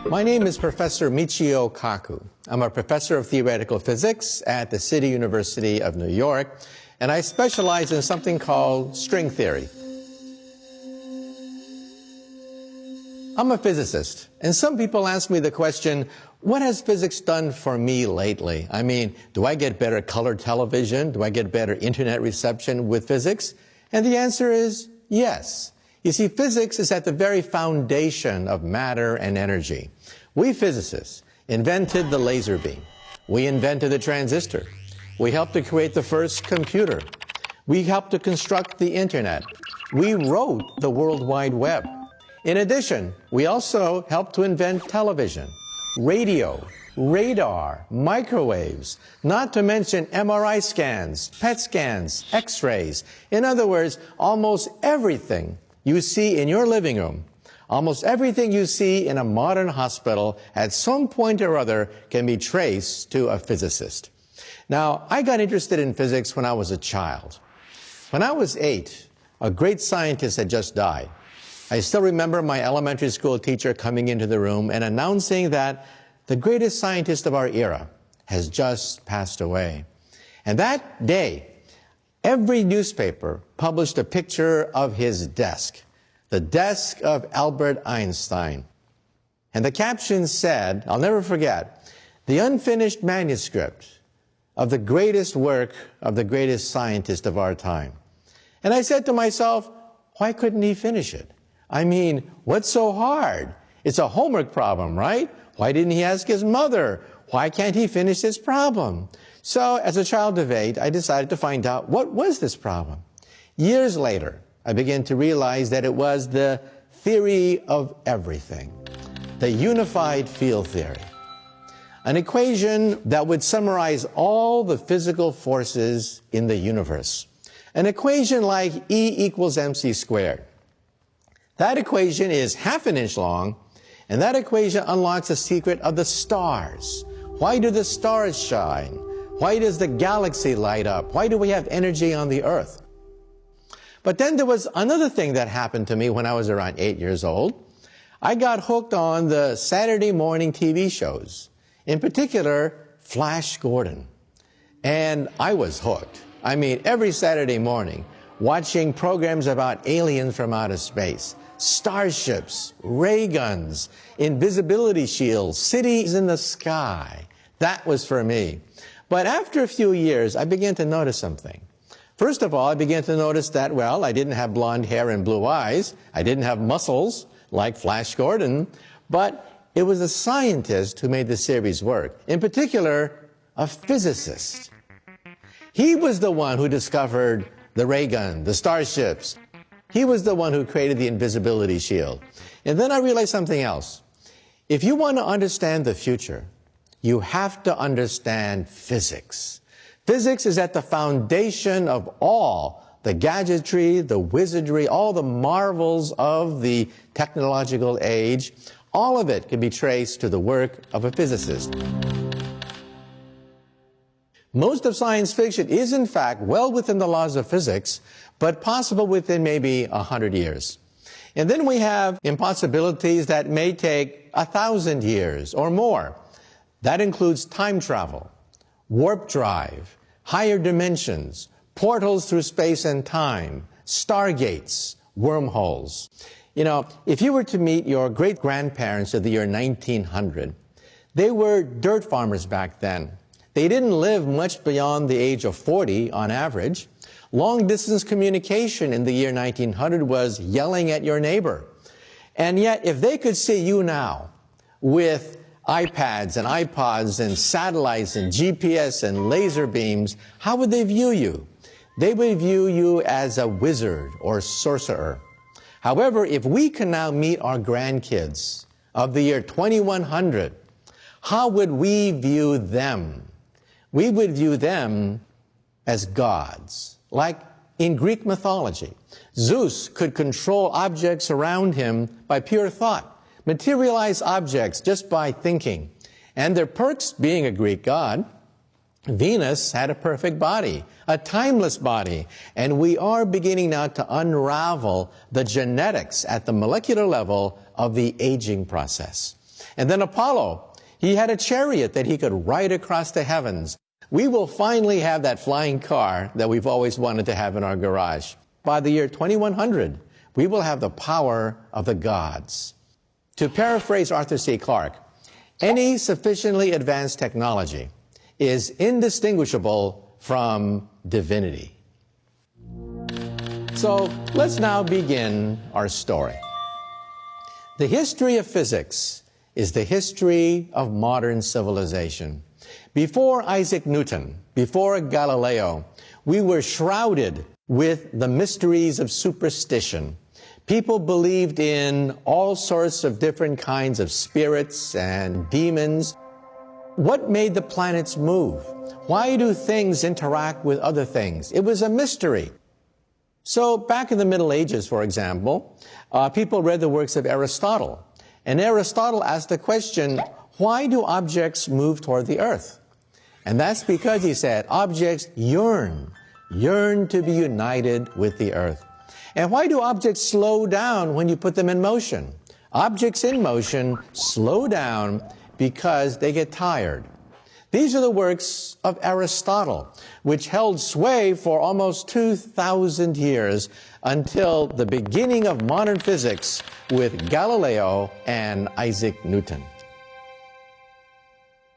My name is Professor Michio Kaku. I'm a professor of theoretical physics at the City University of New York, and I specialize in something called string theory. I'm a physicist, and some people ask me the question, what has physics done for me lately? I mean, do I get better color television? Do I get better internet reception with physics? And the answer is yes. You see, physics is at the very foundation of matter and energy. We physicists invented the laser beam. We invented the transistor. We helped to create the first computer. We helped to construct the internet. We wrote the World Wide Web. In addition, we also helped to invent television, radio, radar, microwaves, not to mention MRI scans, PET scans, X-rays. In other words, almost everything you see in your living room, almost everything you see in a modern hospital at some point or other can be traced to a physicist. Now, I got interested in physics when I was a child. When I was 8, a great scientist had just died. I still remember my elementary school teacher coming into the room and announcing that the greatest scientist of our era has just passed away. And that day, every newspaper published a picture of his desk, the desk of Albert Einstein. And the caption said, I'll never forget, the unfinished manuscript of the greatest work of the greatest scientist of our time. And I said to myself, why couldn't he finish it? I mean, what's so hard? It's a homework problem, right? Why didn't he ask his mother? Why can't he finish this problem? So, as a child of 8, I decided to find out what was this problem. Years later, I began to realize that it was the theory of everything, the unified field theory, an equation that would summarize all the physical forces in the universe, an equation like E equals mc squared. That equation is half an inch long, and that equation unlocks the secret of the stars. Why do the stars shine? Why does the galaxy light up? Why do we have energy on the earth? But then there was another thing that happened to me when I was around 8 years old. I got hooked on the Saturday morning TV shows, in particular, Flash Gordon. And I was hooked. I mean, every Saturday morning, watching programs about aliens from outer space, starships, ray guns, invisibility shields, cities in the sky. That was for me. But after a few years, I began to notice something. First of all, I began to notice that, well, I didn't have blonde hair and blue eyes. I didn't have muscles like Flash Gordon. But it was a scientist who made the series work. In particular, a physicist. He was the one who discovered the ray gun, the starships. He was the one who created the invisibility shield. And then I realized something else. If you want to understand the future, you have to understand physics. Physics is at the foundation of all the gadgetry, the wizardry, all the marvels of the technological age. All of it can be traced to the work of a physicist. Most of science fiction is, in fact, well within the laws of physics, but possible within maybe 100 years. And then we have impossibilities that may take 1,000 years or more. That includes time travel, warp drive, higher dimensions, portals through space and time, stargates, wormholes. You know, if you were to meet your great-grandparents of the year 1900, they were dirt farmers back then. They didn't live much beyond the age of 40 on average. Long-distance communication in the year 1900 was yelling at your neighbor. And yet, if they could see you now with iPads and iPods and satellites and GPS and laser beams, how would they view you? They would view you as a wizard or sorcerer. However, if we can now meet our grandkids of the year 2100, how would we view them? We would view them as gods. Like in Greek mythology, Zeus could control objects around him by pure thought, materialize objects just by thinking. And their perks being a Greek god, Venus had a perfect body, a timeless body, and we are beginning now to unravel the genetics at the molecular level of the aging process. And then Apollo, he had a chariot that he could ride across the heavens. We will finally have that flying car that we've always wanted to have in our garage. By the year 2100, we will have the power of the gods. To paraphrase Arthur C. Clarke, any sufficiently advanced technology is indistinguishable from divinity. So let's now begin our story. The history of physics is the history of modern civilization. Before Isaac Newton, before Galileo, we were shrouded with the mysteries of superstition. People believed in all sorts of different kinds of spirits and demons. What made the planets move? Why do things interact with other things? It was a mystery. So back in the Middle Ages, for example, people read the works of Aristotle. And Aristotle asked the question, why do objects move toward the earth? And that's because, he said, objects yearn to be united with the earth. And why do objects slow down when you put them in motion? Objects in motion slow down because they get tired. These are the works of Aristotle, which held sway for almost 2,000 years until the beginning of modern physics with Galileo and Isaac Newton.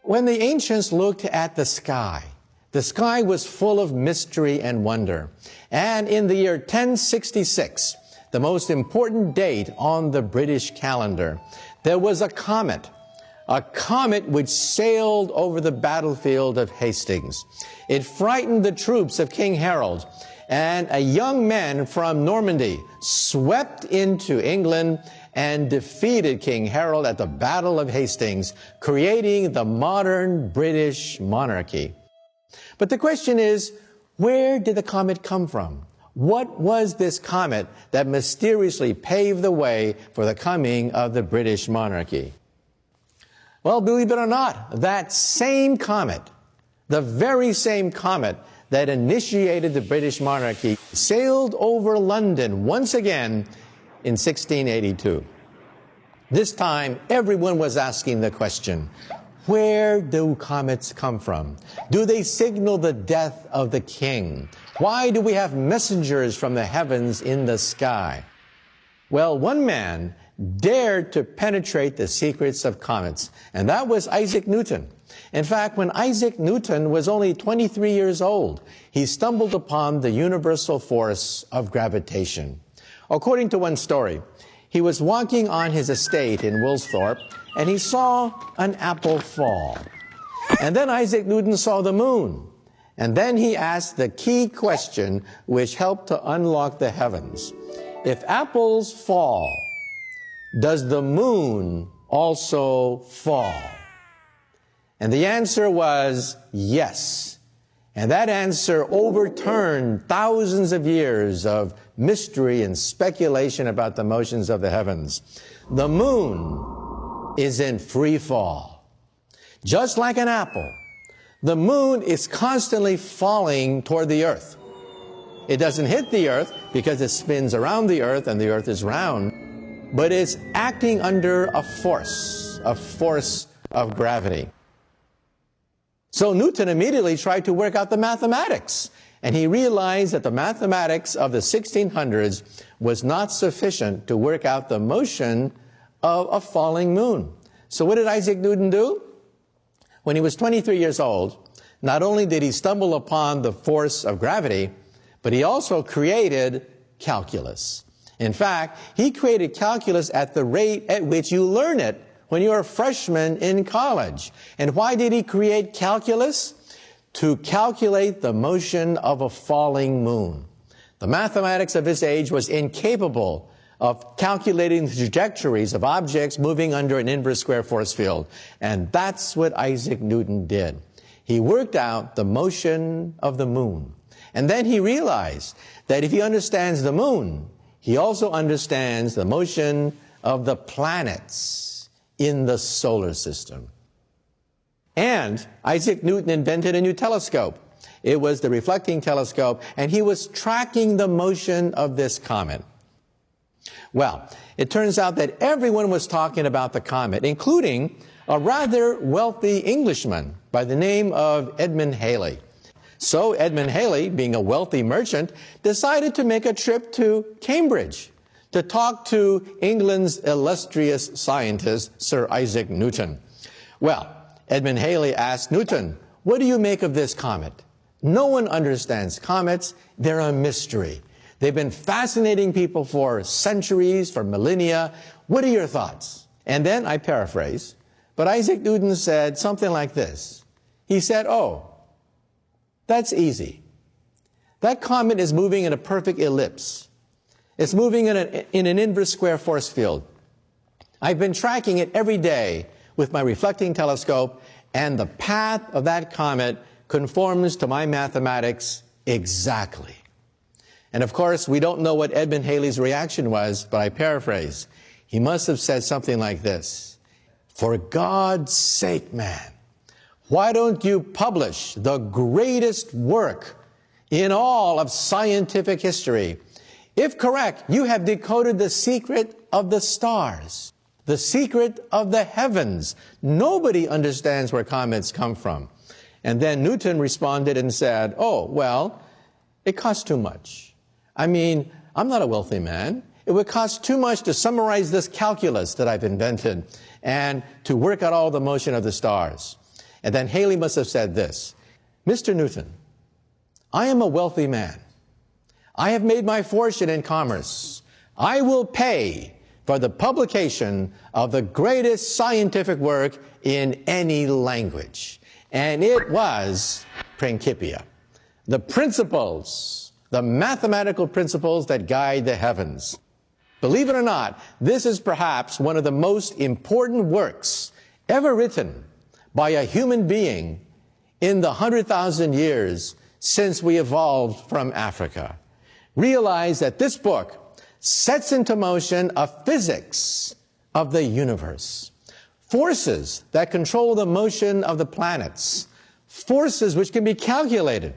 When the ancients looked at the sky was full of mystery and wonder. And in the year 1066, the most important date on the British calendar, there was a comet which sailed over the battlefield of Hastings. It frightened the troops of King Harold, and a young man from Normandy swept into England and defeated King Harold at the Battle of Hastings, creating the modern British monarchy. But the question is, where did the comet come from? What was this comet that mysteriously paved the way for the coming of the British monarchy? Well, believe it or not, that same comet, the very same comet that initiated the British monarchy, sailed over London once again in 1682. This time, everyone was asking the question, where do comets come from? Do they signal the death of the king? Why do we have messengers from the heavens in the sky? Well, one man dared to penetrate the secrets of comets, and that was Isaac Newton. In fact, when Isaac Newton was only 23 years old, he stumbled upon the universal force of gravitation. According to one story, he was walking on his estate in Woolsthorpe, and he saw an apple fall. And then Isaac Newton saw the moon. And then he asked the key question which helped to unlock the heavens. If apples fall, does the moon also fall? And the answer was yes. And that answer overturned thousands of years of mystery and speculation about the motions of the heavens. The moon is in free fall. Just like an apple, the moon is constantly falling toward the earth. It doesn't hit the earth because it spins around the earth and the earth is round, but it's acting under a force of gravity. So Newton immediately tried to work out the mathematics, and he realized that the mathematics of the 1600s was not sufficient to work out the motion of a falling moon. So what did Isaac Newton do? When he was 23 years old, not only did he stumble upon the force of gravity, but he also created calculus. In fact, he created calculus at the rate at which you learn it when you're a freshman in college. And why did he create calculus? To calculate the motion of a falling moon. The mathematics of his age was incapable of calculating the trajectories of objects moving under an inverse square force field. And that's what Isaac Newton did. He worked out the motion of the moon. And then he realized that if he understands the moon, he also understands the motion of the planets in the solar system. And Isaac Newton invented a new telescope. It was the reflecting telescope, and he was tracking the motion of this comet. Well, it turns out that everyone was talking about the comet, including a rather wealthy Englishman by the name of Edmund Halley. So Edmund Halley, being a wealthy merchant, decided to make a trip to Cambridge to talk to England's illustrious scientist, Sir Isaac Newton. Well, Edmund Halley asked Newton, "What do you make of this comet? No one understands comets. They're a mystery. They've been fascinating people for centuries, for millennia. What are your thoughts?" And then, I paraphrase, but Isaac Newton said something like this. He said, "Oh, that's easy. That comet is moving in a perfect ellipse. It's moving in an inverse square force field. I've been tracking it every day with my reflecting telescope, and the path of that comet conforms to my mathematics exactly." And of course, we don't know what Edmund Halley's reaction was, but I paraphrase. He must have said something like this: "For God's sake, man, why don't you publish the greatest work in all of scientific history? If correct, you have decoded the secret of the stars, the secret of the heavens. Nobody understands where comets come from." And then Newton responded and said, "Oh, well, it costs too much. I mean, I'm not a wealthy man. It would cost too much to summarize this calculus that I've invented and to work out all the motion of the stars." And then Halley must have said this: "Mr. Newton, I am a wealthy man. I have made my fortune in commerce. I will pay for the publication of the greatest scientific work in any language." And it was Principia, the principles, the mathematical principles that guide the heavens. Believe it or not, this is perhaps one of the most important works ever written by a human being in the 100,000 years since we evolved from Africa. Realize that this book sets into motion a physics of the universe. Forces that control the motion of the planets. Forces which can be calculated.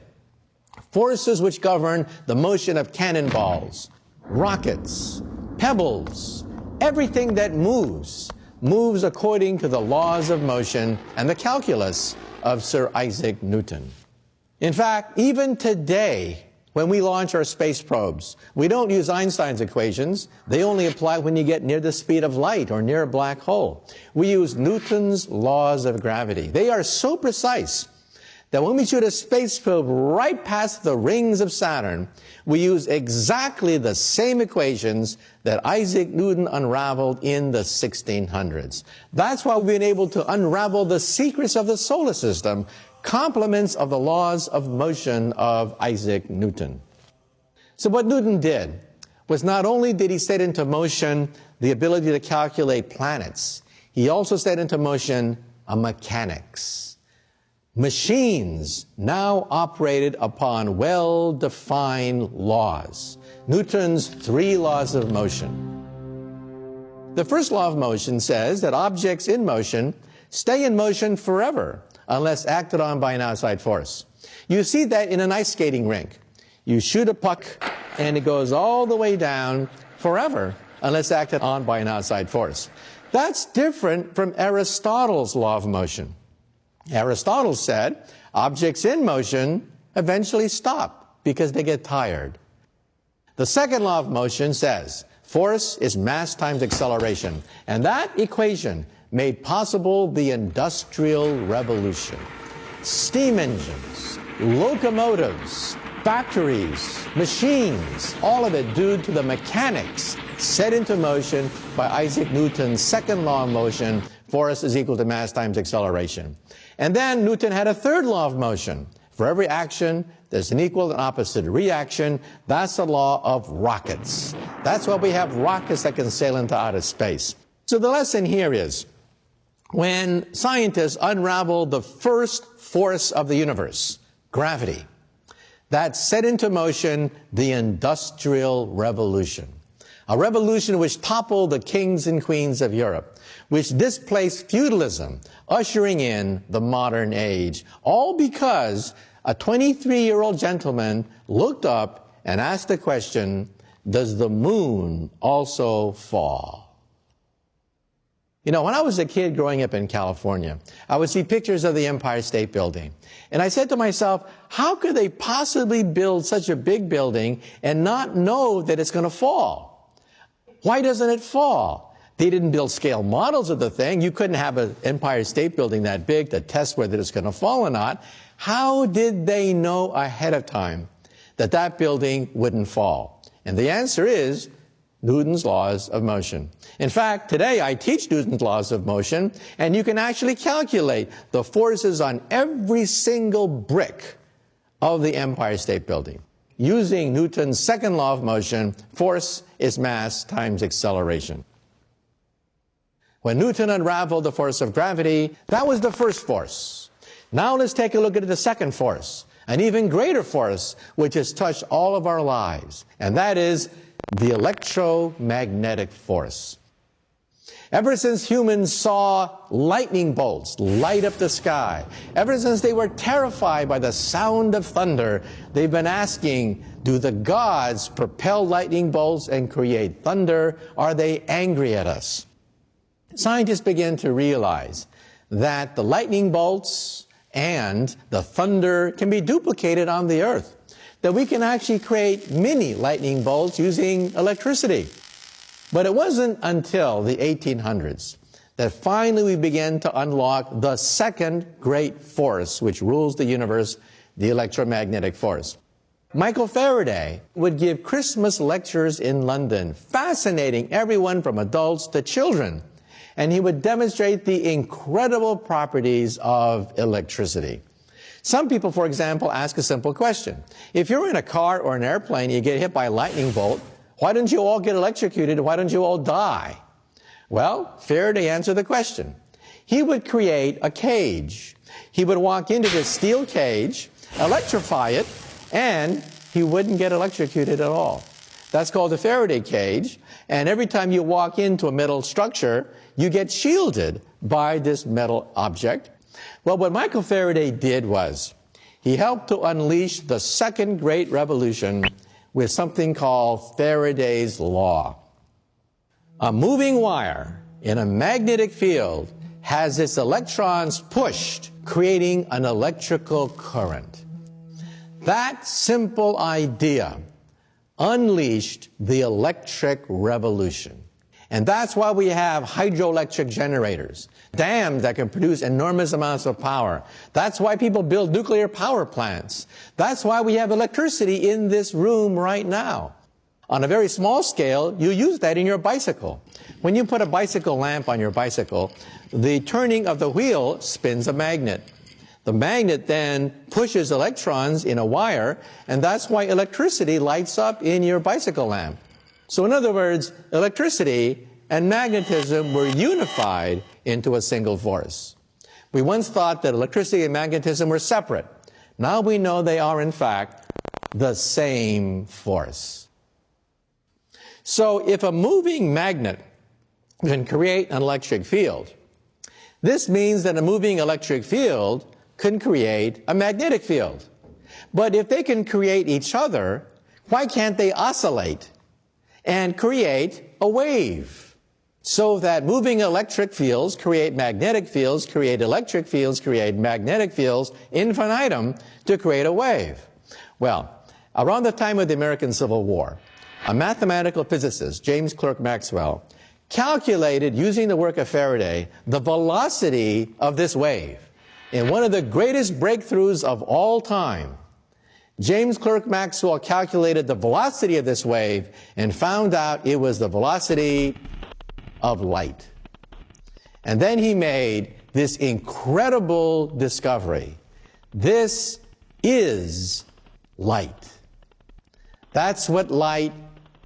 Forces which govern the motion of cannonballs, rockets, pebbles. Everything that moves according to the laws of motion and the calculus of Sir Isaac Newton. In fact, even today, when we launch our space probes, we don't use Einstein's equations. They only apply when you get near the speed of light or near a black hole. We use Newton's laws of gravity. They are so precise that when we shoot a space probe right past the rings of Saturn, we use exactly the same equations that Isaac Newton unraveled in the 1600s. That's why we've been able to unravel the secrets of the solar system, complements of the laws of motion of Isaac Newton. So what Newton did was not only did he set into motion the ability to calculate planets, he also set into motion a mechanics. Machines now operated upon well-defined laws. Newton's 3 laws of motion. The first law of motion says that objects in motion stay in motion forever unless acted on by an outside force. You see that in an ice skating rink. You shoot a puck and it goes all the way down forever unless acted on by an outside force. That's different from Aristotle's law of motion. Aristotle said objects in motion eventually stop because they get tired. The second law of motion says force is mass times acceleration, and that equation made possible the Industrial Revolution. Steam engines, locomotives, factories, machines, all of it due to the mechanics set into motion by Isaac Newton's second law of motion, force is equal to mass times acceleration. And then Newton had a third law of motion. For every action, there's an equal and opposite reaction. That's the law of rockets. That's why we have rockets that can sail into outer space. So the lesson here is, when scientists unraveled the first force of the universe, gravity, that set into motion the Industrial Revolution. A revolution which toppled the kings and queens of Europe, which displaced feudalism, ushering in the modern age, all because a 23-year-old gentleman looked up and asked the question, does the moon also fall? You know, when I was a kid growing up in California, I would see pictures of the Empire State Building. And I said to myself, how could they possibly build such a big building and not know that it's going to fall? Why doesn't it fall? They didn't build scale models of the thing. You couldn't have an Empire State Building that big to test whether it's going to fall or not. How did they know ahead of time that that building wouldn't fall? And the answer is Newton's laws of motion. In fact, today I teach Newton's laws of motion, and you can actually calculate the forces on every single brick of the Empire State Building. Using Newton's second law of motion, force is mass times acceleration. When Newton unraveled the force of gravity, that was the first force. Now let's take a look at the second force, an even greater force which has touched all of our lives, and that is the electromagnetic force. Ever since humans saw lightning bolts light up the sky, ever since they were terrified by the sound of thunder, they've been asking, do the gods propel lightning bolts and create thunder? Are they angry at us? Scientists began to realize that the lightning bolts and the thunder can be duplicated on the earth, that we can actually create mini lightning bolts using electricity. But it wasn't until the 1800s that finally we began to unlock the second great force which rules the universe, the electromagnetic force. Michael Faraday would give Christmas lectures in London, fascinating everyone from adults to children. And he would demonstrate the incredible properties of electricity. Some people, for example, ask a simple question. If you're in a car or an airplane and you get hit by a lightning bolt, why don't you all get electrocuted? Why don't you all die? Well, Faraday answered the question. He would create a cage. He would walk into this steel cage, electrify it, and he wouldn't get electrocuted at all. That's called the Faraday cage. And every time you walk into a metal structure, you get shielded by this metal object. Well, what Michael Faraday did was he helped to unleash the second great revolution with something called Faraday's law. A moving wire in a magnetic field has its electrons pushed, creating an electrical current. That simple idea unleashed the electric revolution. And that's why we have hydroelectric generators, dams that can produce enormous amounts of power. That's why people build nuclear power plants. That's why we have electricity in this room right now. On a very small scale, you use that in your bicycle. When you put a bicycle lamp on your bicycle, the turning of the wheel spins a magnet. The magnet then pushes electrons in a wire, and that's why electricity lights up in your bicycle lamp. So in other words, electricity and magnetism were unified into a single force. We once thought that electricity and magnetism were separate. Now we know they are, in fact, the same force. So if a moving magnet can create an electric field, this means that a moving electric field can create a magnetic field. But if they can create each other, why can't they oscillate and create a wave? So that moving electric fields create magnetic fields, create electric fields, create magnetic fields, infinitum, to create a wave. Well, around the time of the American Civil War, a mathematical physicist, James Clerk Maxwell, calculated, using the work of Faraday, the velocity of this wave. In one of the greatest breakthroughs of all time, James Clerk Maxwell calculated the velocity of this wave and found out it was the velocity of light. And then he made this incredible discovery. This is light. That's what light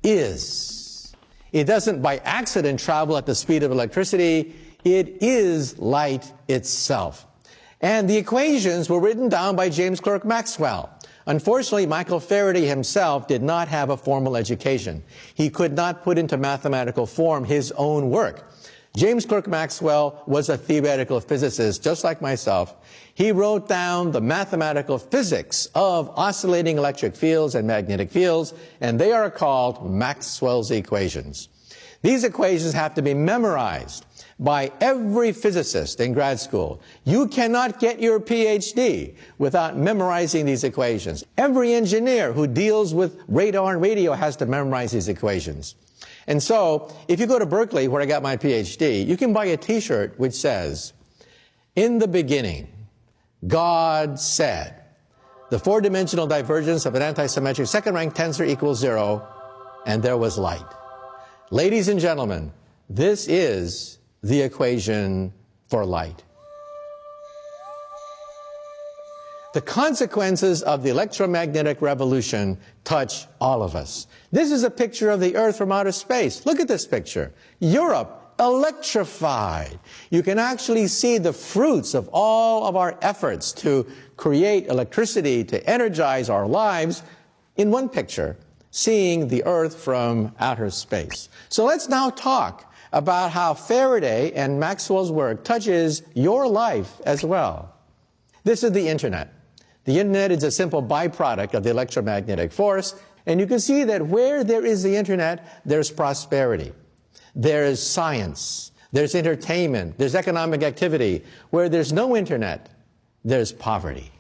is. It doesn't by accident travel at the speed of electricity. It is light itself. And the equations were written down by James Clerk Maxwell. Unfortunately, Michael Faraday himself did not have a formal education. He could not put into mathematical form his own work. James Clerk Maxwell was a theoretical physicist, just like myself. He wrote down the mathematical physics of oscillating electric fields and magnetic fields, and they are called Maxwell's equations. These equations have to be memorized by every physicist in grad school. You cannot get your PhD without memorizing these equations. Every engineer who deals with radar and radio has to memorize these equations. And so, if you go to Berkeley, where I got my PhD, you can buy a t-shirt which says, "In the beginning, God said, the four-dimensional divergence of an antisymmetric second-rank tensor equals 0, and there was light." Ladies and gentlemen, this is the equation for light. The consequences of the electromagnetic revolution touch all of us. This is a picture of the Earth from outer space. Look at this picture. Europe, electrified. You can actually see the fruits of all of our efforts to create electricity, to energize our lives in one picture, seeing the Earth from outer space. So let's now talk about how Faraday and Maxwell's work touches your life as well. This is the Internet. The Internet is a simple byproduct of the electromagnetic force, and you can see that where there is the Internet, there's prosperity. There's science. There's entertainment. There's economic activity. Where there's no Internet, there's poverty.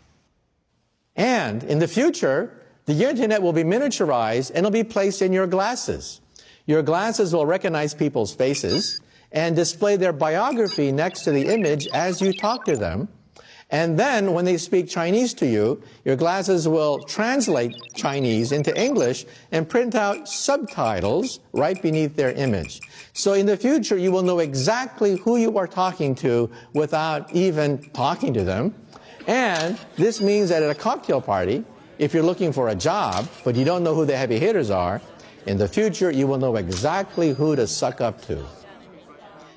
And in the future, the Internet will be miniaturized and it'll be placed in your glasses. Your glasses will recognize people's faces and display their biography next to the image as you talk to them. And then, when they speak Chinese to you, your glasses will translate Chinese into English and print out subtitles right beneath their image. So in the future, you will know exactly who you are talking to without even talking to them. And this means that at a cocktail party, if you're looking for a job, but you don't know who the heavy hitters are, in the future, you will know exactly who to suck up to.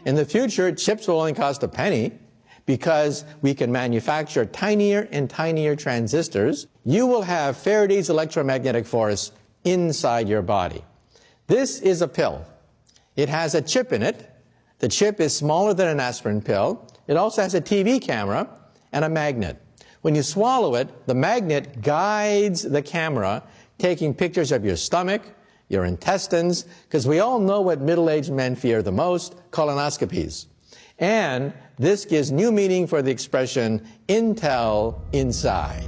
In the future, chips will only cost a penny, because we can manufacture tinier and tinier transistors. You will have Faraday's electromagnetic force inside your body. This is a pill. It has a chip in it. The chip is smaller than an aspirin pill. It also has a TV camera and a magnet. When you swallow it, the magnet guides the camera, taking pictures of your stomach, your intestines, because we all know what middle-aged men fear the most, colonoscopies. And this gives new meaning for the expression, Intel inside.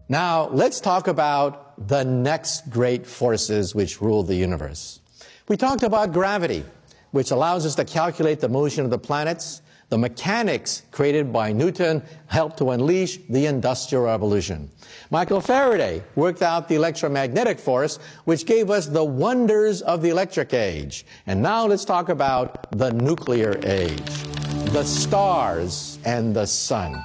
Now, let's talk about the next great forces which rule the universe. We talked about gravity, which allows us to calculate the motion of the planets. The mechanics created by Newton helped to unleash the Industrial Revolution. Michael Faraday worked out the electromagnetic force, which gave us the wonders of the electric age. And now let's talk about the nuclear age, the stars and the sun.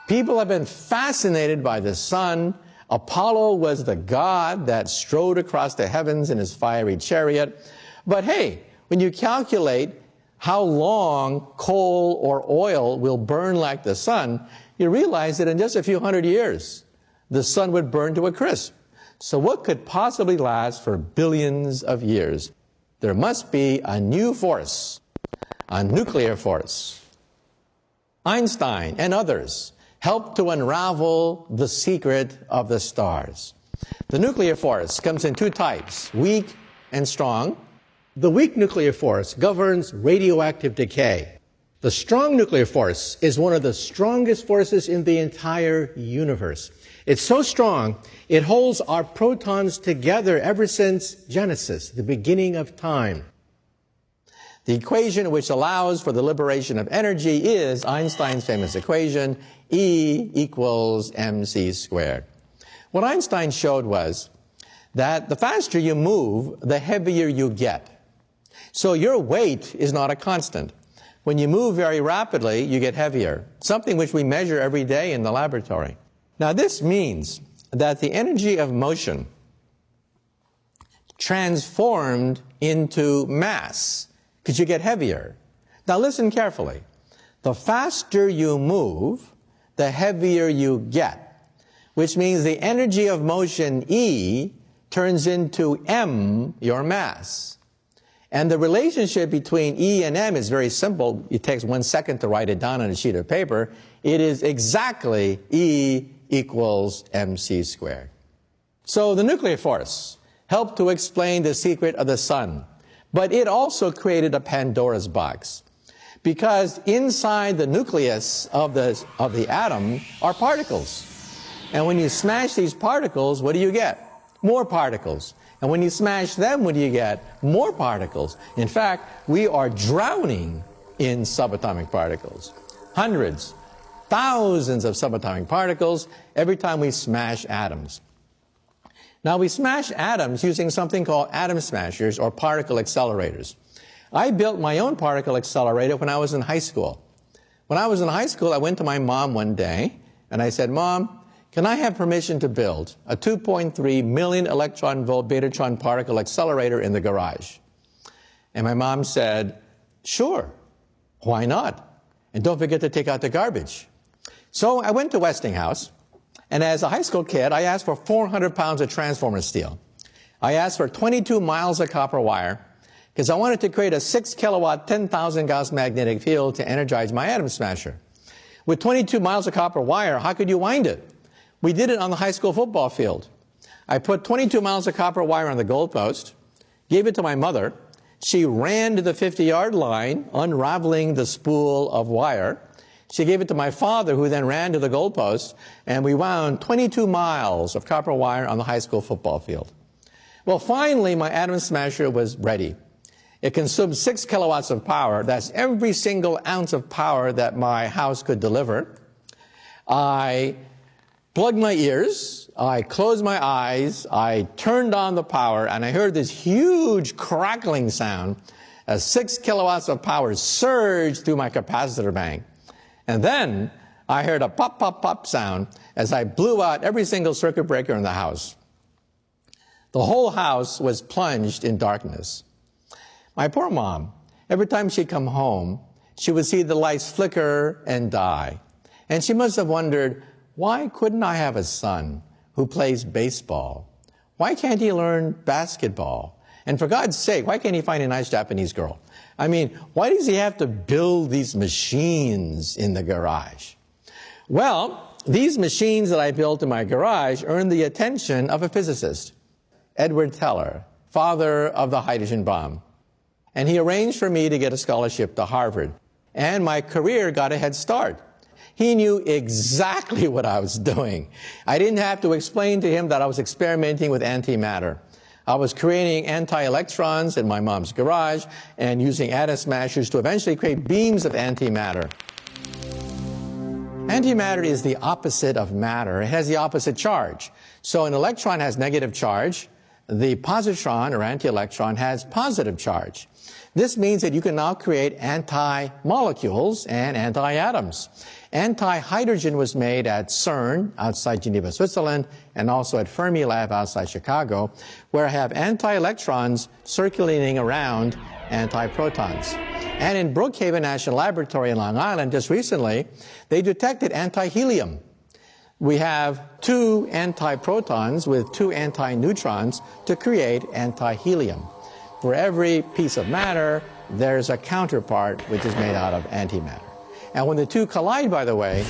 People have been fascinated by the sun. Apollo was the god that strode across the heavens in his fiery chariot. But hey, when you calculate how long coal or oil will burn like the sun, you realize that in just a few hundred years, the sun would burn to a crisp. So what could possibly last for billions of years? There must be a new force, a nuclear force. Einstein and others helped to unravel the secret of the stars. The nuclear force comes in two types, weak and strong. The weak nuclear force governs radioactive decay. The strong nuclear force is one of the strongest forces in the entire universe. It's so strong, it holds our protons together ever since Genesis, the beginning of time. The equation which allows for the liberation of energy is Einstein's famous equation, E equals mc squared. What Einstein showed was that the faster you move, the heavier you get. So your weight is not a constant. When you move very rapidly, you get heavier, something which we measure every day in the laboratory. Now this means that the energy of motion transformed into mass, because you get heavier. Now listen carefully. the faster you move, the heavier you get, which means the energy of motion, E, turns into M, your mass. And the relationship between E and M is very simple. It takes 1 second to write it down on a sheet of paper. It is exactly E equals mc squared. So the nuclear force helped to explain the secret of the sun, but it also created a Pandora's box. Because inside the nucleus of the atom are particles. And when you smash these particles, what do you get? More particles. And when you smash them, what do you get? More particles. In fact, we are drowning in subatomic particles. Hundreds, thousands of subatomic particles every time we smash atoms. Now, we smash atoms using something called atom smashers or particle accelerators. I built my own particle accelerator when I was in high school. When I was in high school, I went to my mom one day, and I said, "Mom, can I have permission to build a 2.3 million electron volt betatron particle accelerator in the garage?" And my mom said, "Sure, why not? And don't forget to take out the garbage." So I went to Westinghouse, and as a high school kid, I asked for 400 pounds of transformer steel. I asked for 22 miles of copper wire, because I wanted to create a 6 kilowatt, 10,000 Gauss magnetic field to energize my atom smasher. With 22 miles of copper wire, how could you wind it? We did it on the high school football field. I put 22 miles of copper wire on the goalpost, gave it to my mother. She ran to the 50-yard line, unraveling the spool of wire. She gave it to my father, who then ran to the goalpost, and we wound 22 miles of copper wire on the high school football field. Well, finally, my atom smasher was ready. It consumed 6 kilowatts of power. That's every single ounce of power that my house could deliver. I plugged my ears, I closed my eyes, I turned on the power, and I heard this huge crackling sound as 6 kilowatts of power surged through my capacitor bank. And then I heard a pop, pop, pop sound as I blew out every single circuit breaker in the house. The whole house was plunged in darkness. My poor mom, every time she'd come home, she would see the lights flicker and die. And she must have wondered, why couldn't I have a son who plays baseball? Why can't he learn basketball? And for God's sake, why can't he find a nice Japanese girl? I mean, why does he have to build these machines in the garage? Well, these machines that I built in my garage earned the attention of a physicist, Edward Teller, father of the hydrogen bomb. And he arranged for me to get a scholarship to Harvard. And my career got a head start. He knew exactly what I was doing. I didn't have to explain to him that I was experimenting with antimatter. I was creating anti-electrons in my mom's garage and using atom smashers to eventually create beams of antimatter. Antimatter is the opposite of matter. It has the opposite charge. So an electron has negative charge. The positron, or anti-electron, has positive charge. This means that you can now create anti-molecules and anti-atoms. Anti-hydrogen was made at CERN, outside Geneva, Switzerland, and also at Fermilab outside Chicago, where I have anti-electrons circulating around anti-protons. And in Brookhaven National Laboratory in Long Island, just recently, they detected anti-helium. We have 2 antiprotons with 2 antineutrons to create anti-helium. For every piece of matter, there's a counterpart which is made out of antimatter. And when the two collide, by the way,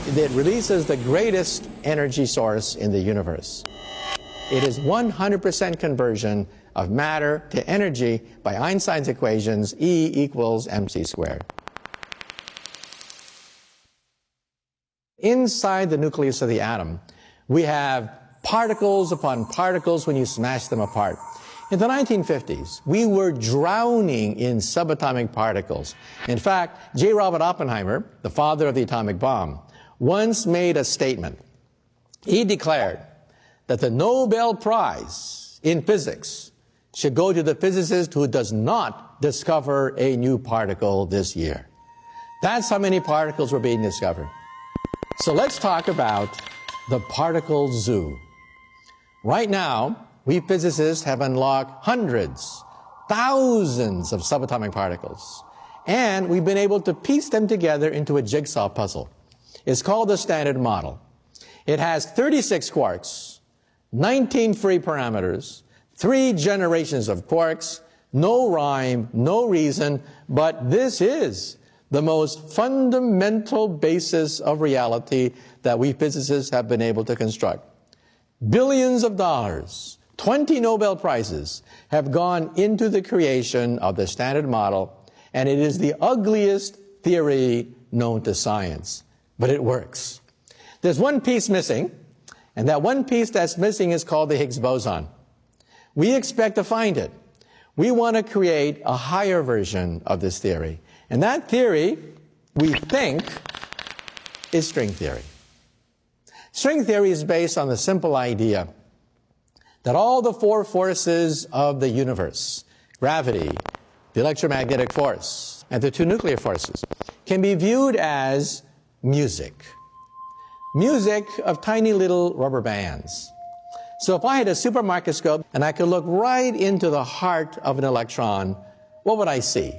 it releases the greatest energy source in the universe. It is 100% conversion of matter to energy by Einstein's equations, E equals mc squared. Inside the nucleus of the atom, we have particles upon particles when you smash them apart. In the 1950s, we were drowning in subatomic particles. In fact, J. Robert Oppenheimer, the father of the atomic bomb, once made a statement. He declared that the Nobel Prize in physics should go to the physicist who does not discover a new particle this year. That's how many particles were being discovered. So let's talk about the particle zoo. Right now, we physicists have unlocked hundreds, thousands of subatomic particles. And we've been able to piece them together into a jigsaw puzzle. It's called the Standard Model. It has 36 quarks, 19 free parameters, 3 generations of quarks, no rhyme, no reason, but this is the most fundamental basis of reality that we physicists have been able to construct. Billions of dollars, 20 Nobel Prizes have gone into the creation of the Standard Model, and it is the ugliest theory known to science, but it works. There's one piece missing, and that one piece that's missing is called the Higgs boson. We expect to find it. We want to create a higher version of this theory. And that theory, we think, is string theory. String theory is based on the simple idea that all the 4 forces of the universe, gravity, the electromagnetic force, and the 2 nuclear forces, can be viewed as music. Music of tiny little rubber bands. So if I had a super microscope and I could look right into the heart of an electron, what would I see?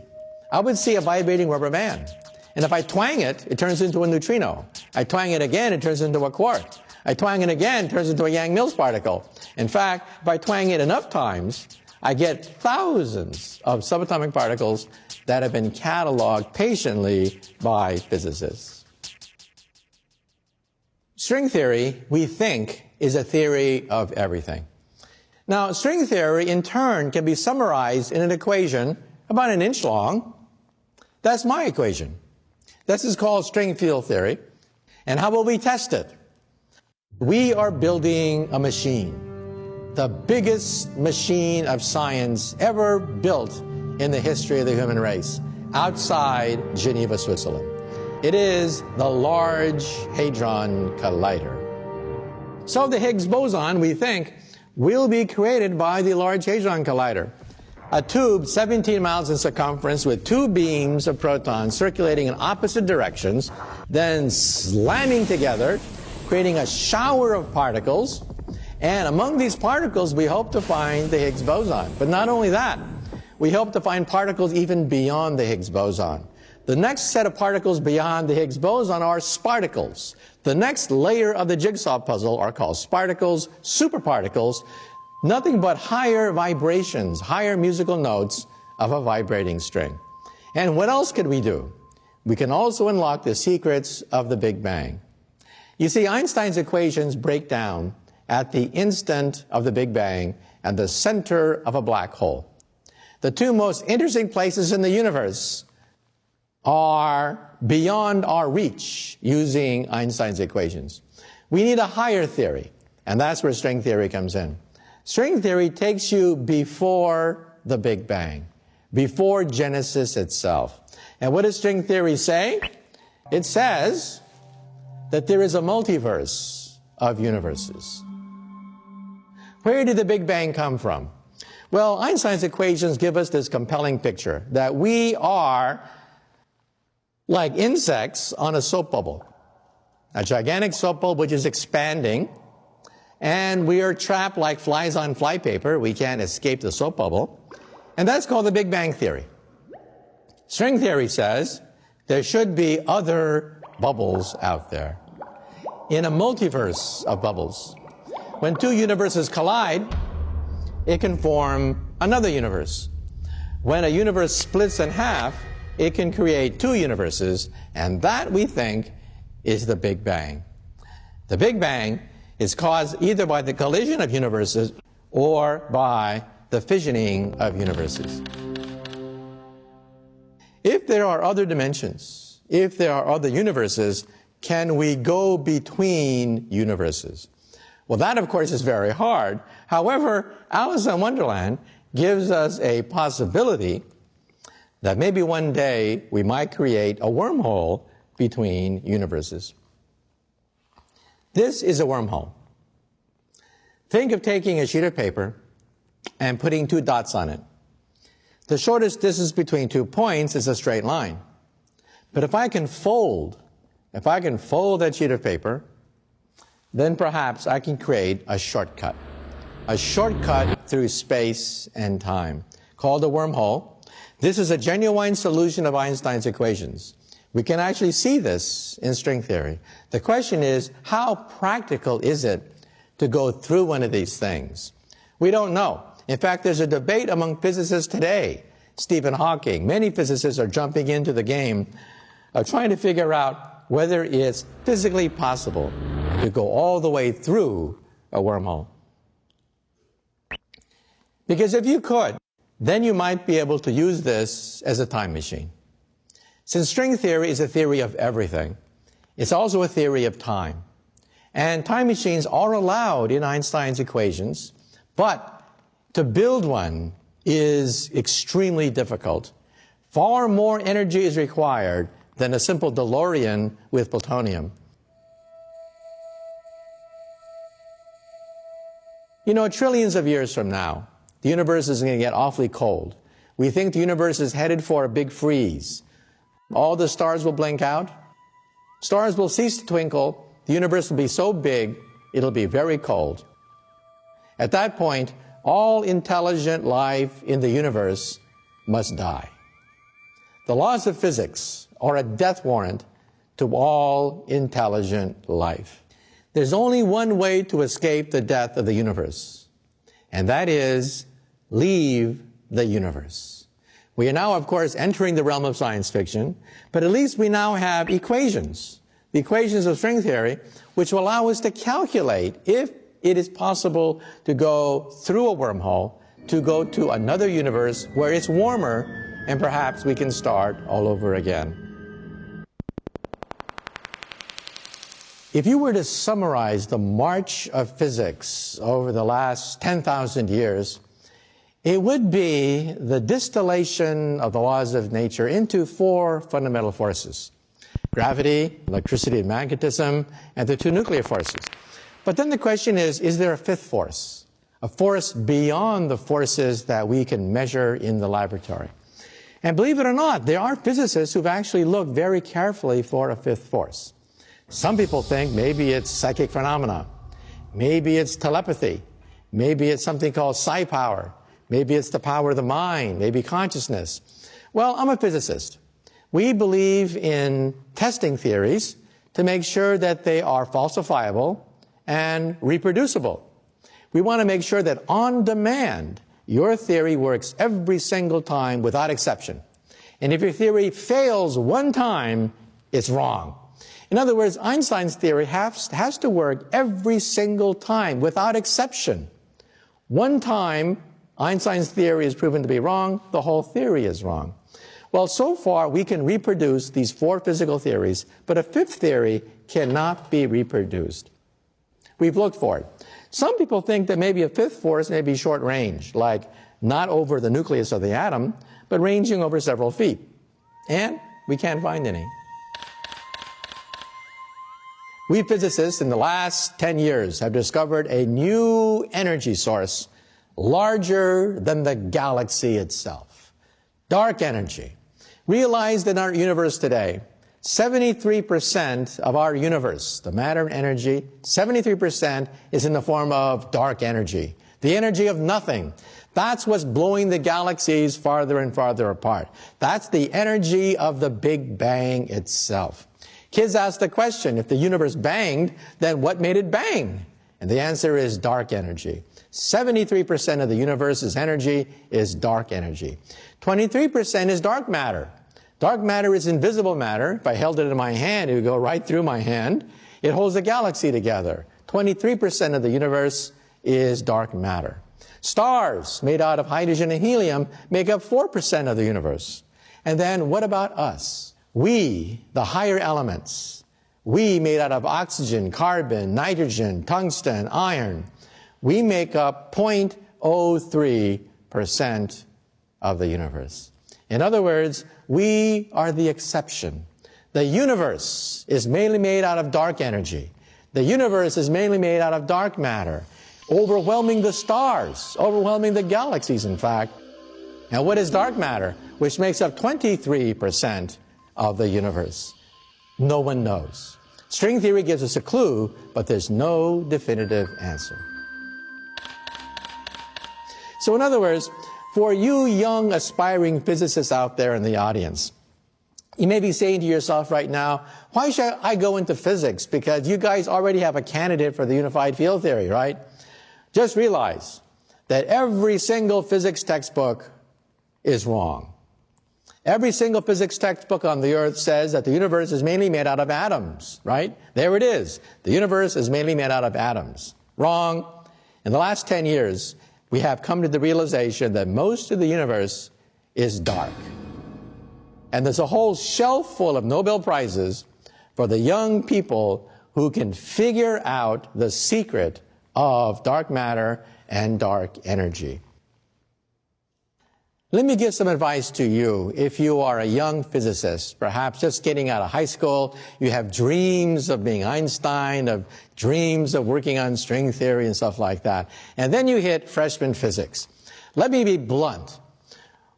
I would see a vibrating rubber band. And if I twang it, it turns into a neutrino. I twang it again, it turns into a quark. I twang it again, it turns into a Yang-Mills particle. In fact, if I twang it enough times, I get thousands of subatomic particles that have been cataloged patiently by physicists. String theory, we think, is a theory of everything. Now, string theory, in turn, can be summarized in an equation about an inch long. That's my equation. This is called string field theory. And how will we test it? We are building a machine, the biggest machine of science ever built in the history of the human race, outside Geneva, Switzerland. It is the Large Hadron Collider. So the Higgs boson, we think, will be created by the Large Hadron Collider, a tube 17 miles in circumference with 2 beams of protons circulating in opposite directions, then slamming together, creating a shower of particles. And among these particles, we hope to find the Higgs boson. But not only that, we hope to find particles even beyond the Higgs boson. The next set of particles beyond the Higgs boson are sparticles. The next layer of the jigsaw puzzle are called sparticles, superparticles, nothing but higher vibrations, higher musical notes of a vibrating string. And what else could we do? We can also unlock the secrets of the Big Bang. You see, Einstein's equations break down at the instant of the Big Bang and the center of a black hole. The 2 most interesting places in the universe are beyond our reach using Einstein's equations. We need a higher theory, and that's where string theory comes in. String theory takes you before the Big Bang, before Genesis itself. And what does string theory say? It says that there is a multiverse of universes. Where did the Big Bang come from? Well, Einstein's equations give us this compelling picture that we are like insects on a soap bubble, a gigantic soap bubble which is expanding, and we are trapped like flies on flypaper. We can't escape the soap bubble, and that's called the Big Bang theory. String theory says there should be other bubbles out there in a multiverse of bubbles. When 2 universes collide, it can form another universe. When a universe splits in half, it can create 2 universes, and that, we think, is the Big Bang. The Big Bang is caused either by the collision of universes or by the fissioning of universes. If there are other dimensions, if there are other universes, can we go between universes? Well, that, of course, is very hard. However, Alice in Wonderland gives us a possibility that maybe one day we might create a wormhole between universes. This is a wormhole. Think of taking a sheet of paper and putting 2 dots on it. The shortest distance between 2 points is a straight line. But if I can fold that sheet of paper, then perhaps I can create a shortcut through space and time, called a wormhole. This is a genuine solution of Einstein's equations. We can actually see this in string theory. The question is, how practical is it to go through one of these things? We don't know. In fact, there's a debate among physicists today. Stephen Hawking, many physicists are jumping into the game of trying to figure out whether it's physically possible to go all the way through a wormhole. Because if you could, then you might be able to use this as a time machine. Since string theory is a theory of everything, it's also a theory of time. And time machines are allowed in Einstein's equations, but to build one is extremely difficult. Far more energy is required than a simple DeLorean with plutonium. You know, trillions of years from now, the universe is going to get awfully cold. We think the universe is headed for a big freeze. All the stars will blink out. Stars will cease to twinkle. The universe will be so big, it'll be very cold. At that point, all intelligent life in the universe must die. The laws of physics are a death warrant to all intelligent life. There's only one way to escape the death of the universe, and that is leave the universe. We are now, of course, entering the realm of science fiction, but at least we now have equations, the equations of string theory, which will allow us to calculate if it is possible to go through a wormhole, to go to another universe where it's warmer, and perhaps we can start all over again. If you were to summarize the march of physics over the last 10,000 years, it would be the distillation of the laws of nature into four fundamental forces: gravity, electricity, and magnetism, and the two nuclear forces. But then the question is there a fifth force? A force beyond the forces that we can measure in the laboratory? And believe it or not, there are physicists who've actually looked very carefully for a fifth force. Some people think maybe it's psychic phenomena. Maybe it's telepathy. Maybe it's something called psi power. Maybe it's the power of the mind, maybe consciousness. Well, I'm a physicist. We believe in testing theories to make sure that they are falsifiable and reproducible. We want to make sure that on demand, your theory works every single time without exception. And if your theory fails one time, it's wrong. In other words, Einstein's theory has to work every single time without exception. One time, Einstein's theory is proven to be wrong, the whole theory is wrong. Well, so far we can reproduce these four physical theories, but a fifth theory cannot be reproduced. We've looked for it. Some people think that maybe a fifth force may be short range, like not over the nucleus of the atom, but ranging over several feet. And we can't find any. We physicists in the last 10 years have discovered a new energy source larger than the galaxy itself. Dark energy. Realize that in our universe today, 73% of our universe, the matter and energy, 73% is in the form of dark energy, the energy of nothing. That's what's blowing the galaxies farther and farther apart. That's the energy of the Big Bang itself. Kids ask the question, if the universe banged, then what made it bang? And the answer is dark energy. 73% of the universe's energy is dark energy. 23% is dark matter. Dark matter is invisible matter. If I held it in my hand, it would go right through my hand. It holds the galaxy together. 23% of the universe is dark matter. Stars, made out of hydrogen and helium, make up 4% of the universe. And then what about us? We, the higher elements, we made out of oxygen, carbon, nitrogen, tungsten, iron, we make up 0.03% of the universe. In other words, we are the exception. The universe is mainly made out of dark energy. The universe is mainly made out of dark matter, overwhelming the stars, overwhelming the galaxies, in fact. Now, what is dark matter, which makes up 23% of the universe? No one knows. String theory gives us a clue, but there's no definitive answer. So in other words, For you young aspiring physicists out there in the audience, you may be saying to yourself right now, why should I go into physics? Because you guys already have a candidate for the unified field theory, right? Just realize that every single physics textbook is wrong. Every single physics textbook on the earth says that the universe is mainly made out of atoms, right? There it is. The universe is mainly made out of atoms. Wrong. In the last 10 years, we have come to the realization that most of the universe is dark. And there's a whole shelf full of Nobel Prizes for the young people who can figure out the secret of dark matter and dark energy. Let me give some advice to you. If you are a young physicist, perhaps just getting out of high school, you have dreams of being Einstein, of dreams of working on string theory and stuff like that, and then you hit freshman physics. Let me be blunt.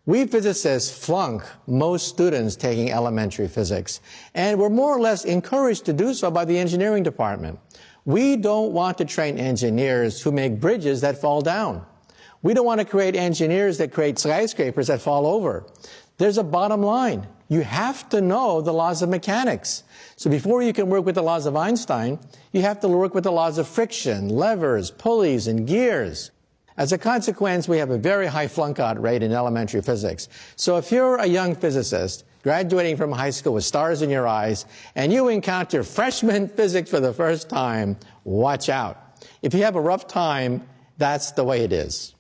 We physicists flunk most students taking elementary physics, and we're more or less encouraged to do so by the engineering department. We don't want to train engineers who make bridges that fall down. We don't want to create engineers that create skyscrapers that fall over. There's a bottom line. You have to know the laws of mechanics. So before you can work with the laws of Einstein, you have to work with the laws of friction, levers, pulleys, and gears. As a consequence, we have a very high flunk-out rate in elementary physics. So if you're a young physicist graduating from high school with stars in your eyes, and you encounter freshman physics for the first time, watch out. If you have a rough time, that's the way it is.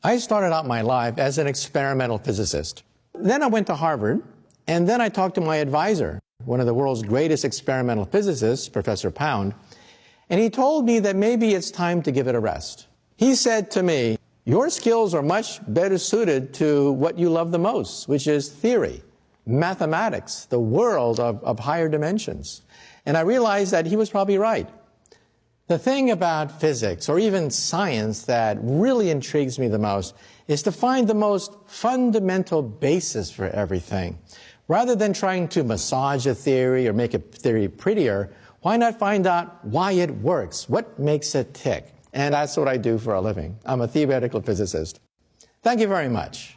I started out my life as an experimental physicist. Then I went to Harvard, and then I talked to my advisor, one of the world's greatest experimental physicists, Professor Pound, and he told me that maybe it's time to give it a rest. He said to me, your skills are much better suited to what you love the most, which is theory, mathematics, the world of higher dimensions. And I realized that he was probably right. The thing about physics, or even science, that really intrigues me the most is to find the most fundamental basis for everything. Rather than trying to massage a theory or make a theory prettier, why not find out why it works? What makes it tick? And that's what I do for a living. I'm a theoretical physicist. Thank you very much.